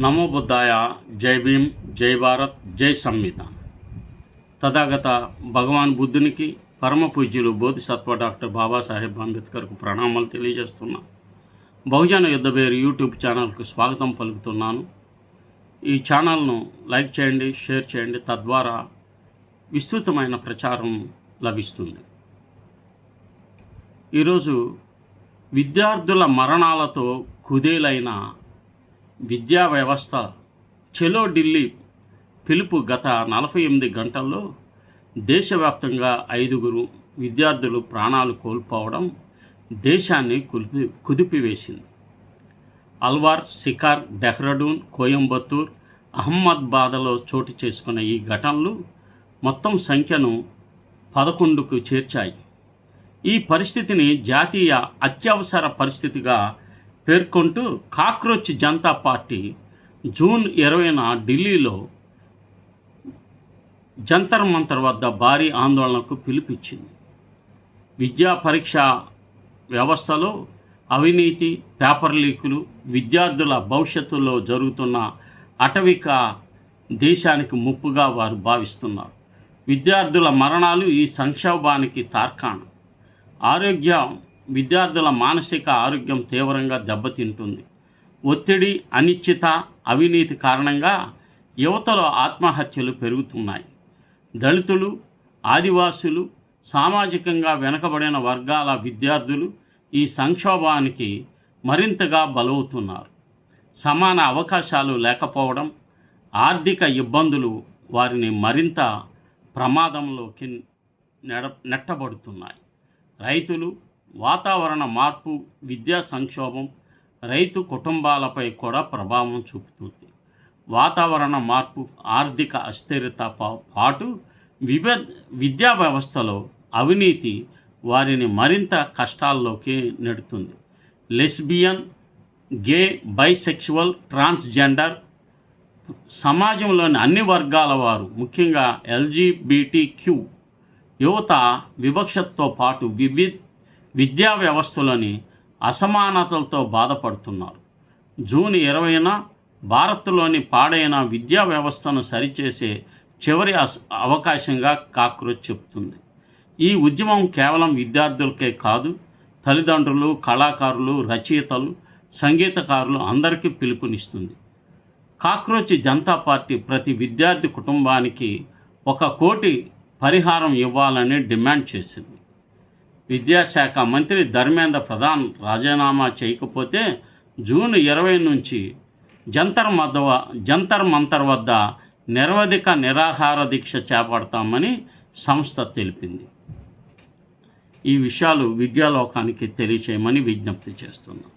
నమో బుద్ధాయ. జై భీమ్, జై భారత్, జై సంవిధాన్. తథాగత భగవాన్ బుద్ధునికి, పరమ పూజ్యులు బోధిసత్వ డాక్టర్ బాబాసాహెబ్ అంబేద్కర్కు ప్రణామాలు తెలియజేస్తున్నా. బహుజన యుద్ధబేరు యూట్యూబ్ ఛానల్కు స్వాగతం పలుకుతున్నాను. ఈ ఛానల్ను లైక్ చేయండి, షేర్ చేయండి. తద్వారా విస్తృతమైన ప్రచారం లభిస్తుంది. ఈరోజు విద్యార్థుల మరణాలతో కుదేలైన విద్యా వ్యవస్థ చెలో ఢిల్లీ పిలుపు గత 48 గంటల్లో దేశవ్యాప్తంగా 5 విద్యార్థులు ప్రాణాలు కోల్పోవడం దేశాన్ని కుదిపివేసింది. అల్వార్, సికార్, డెహ్రాడూన్, కోయంబత్తూర్, అహ్మదాబాద్లో చోటు చేసుకున్న ఈ ఘటనలు మొత్తం సంఖ్యను 11కు చేర్చాయి. ఈ పరిస్థితిని జాతీయ అత్యవసర పరిస్థితిగా పేర్కొంటూ కాక్రోచ్ జనతా పార్టీ జూన్ 20న ఢిల్లీలో జంతర్ మంతర్ వద్ద భారీ ఆందోళనకు పిలుపిచ్చింది. విద్యా పరీక్ష వ్యవస్థలో అవినీతి, పేపర్ లీకులు, విద్యార్థుల భవిష్యత్తులో జరుగుతున్న అటవిక దేశానికి ముప్పుగా వారు భావిస్తున్నారు. విద్యార్థుల మరణాలు ఈ సంక్షోభానికి తార్కాణం. విద్యార్థుల మానసిక ఆరోగ్యం తీవ్రంగా దెబ్బతింటుంది. ఒత్తిడి, అనిశ్చిత, అవినీతి కారణంగా యువతలో ఆత్మహత్యలు పెరుగుతున్నాయి. దళితులు, ఆదివాసులు, సామాజికంగా వెనుకబడిన వర్గాల విద్యార్థులు ఈ సంక్షోభానికి మరింతగా బలవుతున్నారు. సమాన అవకాశాలు లేకపోవడం, ఆర్థిక ఇబ్బందులు వారిని మరింత ప్రమాదంలోకి నెట్టబడుతున్నాయి. రైతులు, వాతావరణ మార్పు, విద్యా సంక్షోభం రైతు కుటుంబాలపై కూడా ప్రభావం చూపుతుంది. వాతావరణ మార్పు, ఆర్థిక అస్థిరత పాటు విద్యా వ్యవస్థలో అవినీతి వారిని మరింత కష్టాల్లోకి నెడుతుంది. లెస్బియన్, గే, బైసెక్షువల్, ట్రాన్స్జెండర్ సమాజంలోని అన్ని వర్గాల వారు, ముఖ్యంగా LGBTQ యువత వివక్షతో పాటు విద్యా వ్యవస్థలోని అసమానతలతో బాధపడుతున్నారు. జూన్ 20న భారత్లోని పాడైన విద్యా వ్యవస్థను సరిచేసే చివరి అవకాశంగా కాక్రోచ్ చెబుతుంది. ఈ ఉద్యమం కేవలం విద్యార్థులకే కాదు, తల్లిదండ్రులు, కళాకారులు, రచయితలు, సంగీతకారులు అందరికీ పిలుపునిస్తుంది. కాక్రోచ్ జనతా పార్టీ ప్రతి విద్యార్థి కుటుంబానికి 1 కోటి పరిహారం ఇవ్వాలని డిమాండ్ చేసింది. విద్యాశాఖ మంత్రి ధర్మేంద్ర ప్రధాన్ రాజీనామా చేయకపోతే జూన్ 20 నుంచి జంతర్ మంతర్ వద్ద నిరవధిక నిరాహార దీక్ష చేపడతామని సంస్థ తెలిపింది. ఈ విషయాలు విద్యాలోకానికి తెలియచేయమని విజ్ఞప్తి చేస్తున్నాం.